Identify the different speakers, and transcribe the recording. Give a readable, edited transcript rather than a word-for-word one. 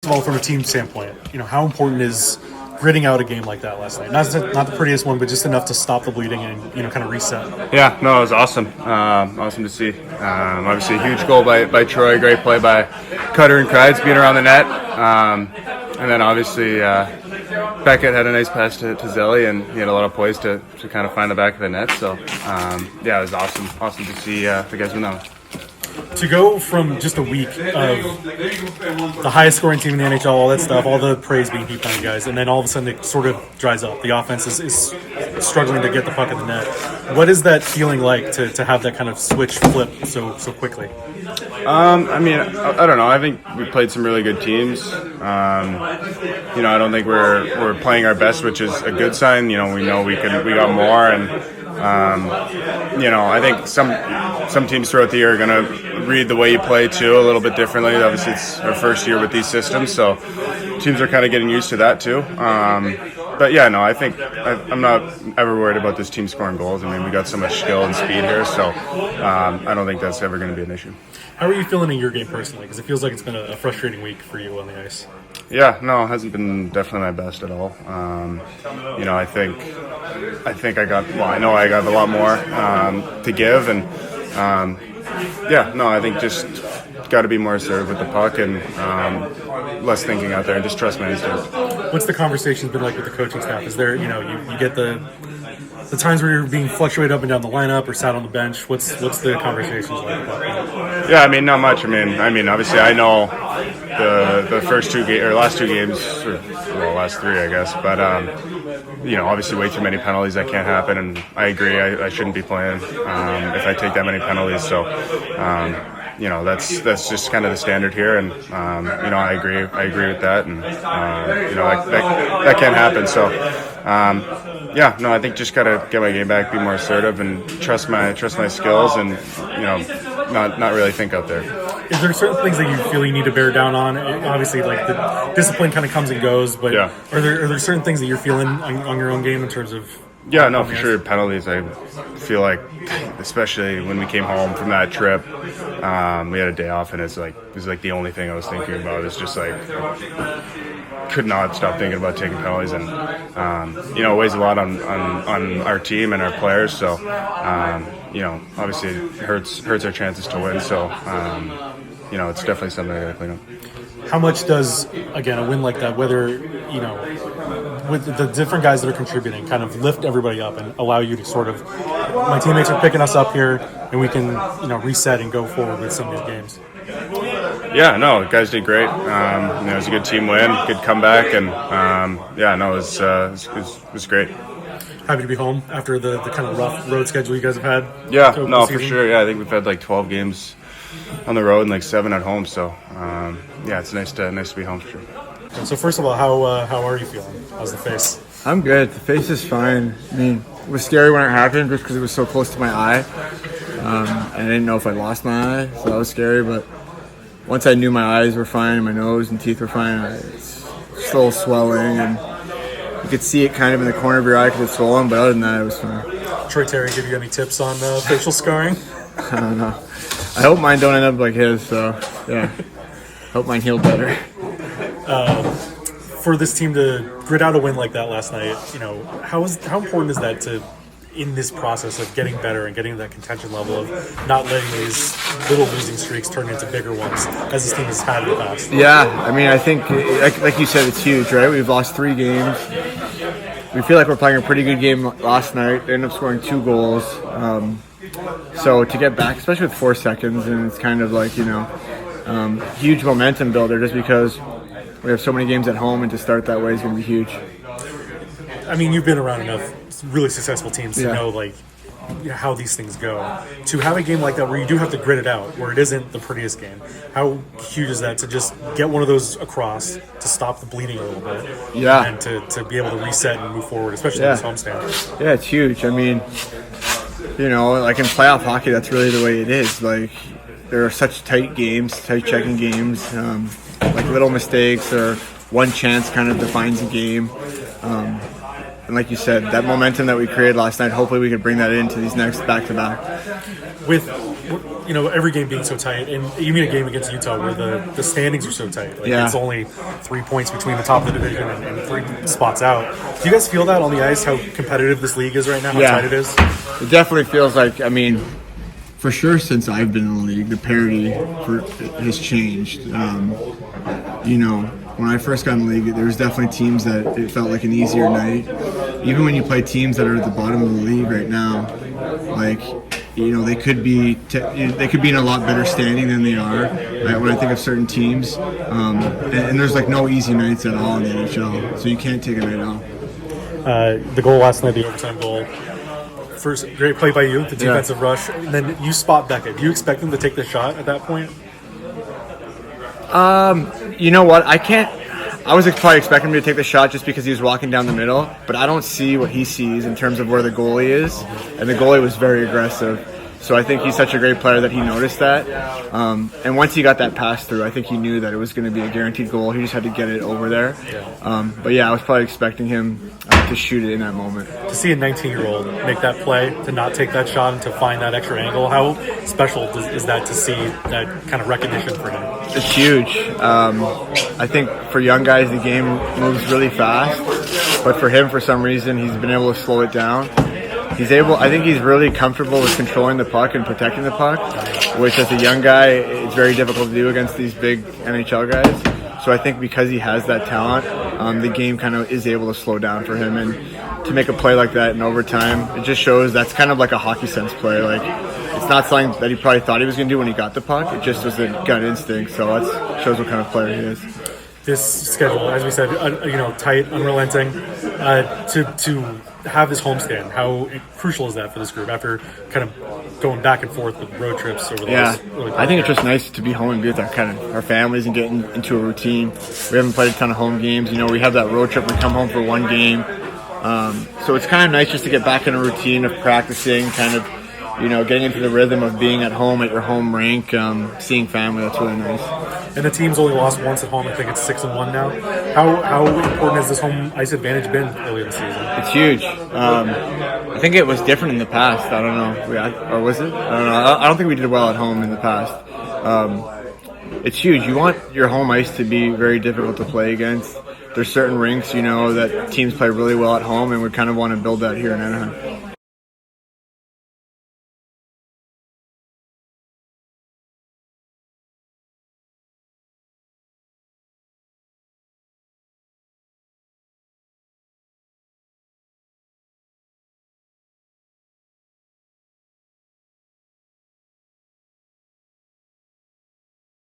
Speaker 1: of all, from a team standpoint, how important is gritting out a game like that last night? Not the prettiest one, but just enough to stop the bleeding and kind of reset.
Speaker 2: Yeah, no, it was awesome. Awesome to see. Obviously, a huge goal by Troy. Great play by Cutter and Kreids being around the net. And then obviously Beckett had a nice pass to Zelli, and he had a lot of poise to kind of find the back of the net. So yeah, it was awesome to see the guys win that one.
Speaker 1: To go from just a week of the highest scoring team in the NHL, all that stuff, all the praise being heaped on you guys, and then all of a sudden it sort of dries up. The offense is struggling to get the puck in the net. What is that feeling like to have that kind of switch flip so quickly?
Speaker 2: I mean, I don't know. I think we played some really good teams. I don't think we're playing our best, which is a good sign. We know we got more, and I think some teams throughout the year are going to read the way you play too a little bit differently. Obviously, it's our first year with these systems, so teams are kind of getting used to that too. But yeah, no, I think I'm not ever worried about this team scoring goals. I mean, we got so much skill and speed here, so I don't think that's ever going to be an issue.
Speaker 1: How are you feeling in your game personally? Because it feels like it's been a frustrating week for you on the ice.
Speaker 2: Yeah, no, it hasn't been definitely my best at all. I think I got a lot more to give, and I think just got to be more assertive with the puck and less thinking out there and just trust my instinct.
Speaker 1: What's the conversation been like with the coaching staff? Is there, you get the times where you're being fluctuated up and down the lineup or sat on the bench? What's the conversations like about that?
Speaker 2: Yeah, I mean, not much. I mean, obviously, I know the first last two games, last three, I guess. But obviously, way too many penalties. That can't happen, and I agree. I shouldn't be playing if I take that many penalties. So. That's just kind of the standard here, and I agree with that, and that can't happen. So I think just gotta get my game back, be more assertive, and trust my skills, and not really think out there.
Speaker 1: Is there certain things that you feel you need to bear down on? Obviously, like the discipline kind of comes and goes, but
Speaker 2: yeah.
Speaker 1: Are there certain things that you're feeling on your own game in terms of?
Speaker 2: Yeah, no, for sure. Penalties, I feel like, especially when we came home from that trip, we had a day off, and it was like the only thing I was thinking about. It's just like, could not stop thinking about taking penalties, and it weighs a lot on our team and our players. So, obviously it hurts our chances to win. So, it's definitely something I got to clean up.
Speaker 1: How much does, again, a win like that, whether, with the different guys that are contributing, kind of lift everybody up and allow you to sort of, my teammates are picking us up here, and we can, reset and go forward with some of these games?
Speaker 2: Yeah, no, the guys did great. It was a good team win, good comeback, and it was great.
Speaker 1: Happy to be home after the kind of rough road schedule you guys have had?
Speaker 2: Yeah, no, for sure. Yeah, I think we've had like 12 games on the road and like 7 at home. So, it's nice to be home for sure.
Speaker 1: So first of all, how are you feeling? How's the face?
Speaker 3: I'm good. The face is fine. I mean, it was scary when it happened just because it was so close to my eye. I didn't know if I lost my eye, so that was scary. But once I knew my eyes were fine and my nose and teeth were fine, it's still swelling, and you could see it kind of in the corner of your eye because it's swollen. But other than that, it was fine.
Speaker 1: Troy Terry give you any tips on facial scarring?
Speaker 3: I don't know. I hope mine don't end up like his. So yeah, hope mine healed better.
Speaker 1: For this team to grit out a win like that last night, how important is that to, in this process of getting better and getting to that contention level of not letting these little losing streaks turn into bigger ones as this team has had in the past?
Speaker 3: Yeah, I mean, I think, like you said, it's huge, right? We've lost 3 games. We feel like we're playing a pretty good game last night. They ended up scoring 2 goals. So to get back, especially with 4 seconds, and it's kind of like, huge momentum builder just because we have so many games at home, and to start that way is going to be huge.
Speaker 1: I mean, you've been around enough really successful teams to know how these things go. To have a game like that where you do have to grit it out, where it isn't the prettiest game, how huge is that to just get one of those across to stop the bleeding a little bit?
Speaker 3: Yeah.
Speaker 1: And to be able to reset and move forward, especially in this homestand.
Speaker 3: Yeah, it's huge. I mean, like in playoff hockey, that's really the way it is. Like, there are such tight games, tight checking games. Like little mistakes or one chance kind of defines a game. And like you said, that momentum that we created last night, hopefully we could bring that into these next back-to-back.
Speaker 1: With every game being so tight, and even a game against Utah where the standings are so tight. Like, it's only 3 points between the top of the division and 3 spots out. Do you guys feel that on the ice, how competitive this league is right now, how tight it is?
Speaker 3: It definitely feels like, I mean, for sure since I've been in the league, the parity has changed. When I first got in the league, there was definitely teams that it felt like an easier night. Even when you play teams that are at the bottom of the league right now, like, they could be in a lot better standing than they are. When I think of certain teams, and there's like no easy nights at all in the NHL, so you can't take a night off.
Speaker 1: The goal last night, the overtime goal. First, great play by you, the defensive rush. And then you spot Beckett. Do you expect him to take the shot at that point?
Speaker 3: You know what? I was probably expecting him to take the shot just because he was walking down the middle, but I don't see what he sees in terms of where the goalie is, and the goalie was very aggressive. So I think he's such a great player that he noticed that. And once he got that pass through, I think he knew that it was going to be a guaranteed goal. He just had to get it over there. But I was probably expecting him to shoot it in that moment.
Speaker 1: To see a 19-year-old make that play, to not take that shot and to find that extra angle, how special is that to see that kind of recognition for him?
Speaker 3: It's huge. I think for young guys, the game moves really fast. But for him, for some reason, he's been able to slow it down. I think he's really comfortable with controlling the puck and protecting the puck, which as a young guy, it's very difficult to do against these big NHL guys. So I think because he has that talent, the game kind of is able to slow down for him. And to make a play like that in overtime, it just shows that's kind of like a hockey sense play. Like, it's not something that he probably thought he was going to do when he got the puck. It just was a gut instinct. So that shows what kind of player he is.
Speaker 1: This schedule, as we said, tight, unrelenting. To have this homestand, how crucial is that for this group after kind of going back and forth with road trips over the last really
Speaker 3: I think it's just nice to be home and be with our families and get into a routine. We haven't played a ton of home games. We have that road trip. We come home for one game. So it's kind of nice just to get back in a routine of practicing, kind of, getting into the rhythm of being at home at your home rink, seeing family. That's really nice.
Speaker 1: And the team's only lost once at home. I think it's 6-1 now. How important has this home ice advantage been early in the season?
Speaker 3: It's huge. I think it was different in the past. I don't know. Or was it? I don't know. I don't think we did well at home in the past. It's huge. You want your home ice to be very difficult to play against. There's certain rinks, that teams play really well at home, and we kind of want to build that here in Anaheim.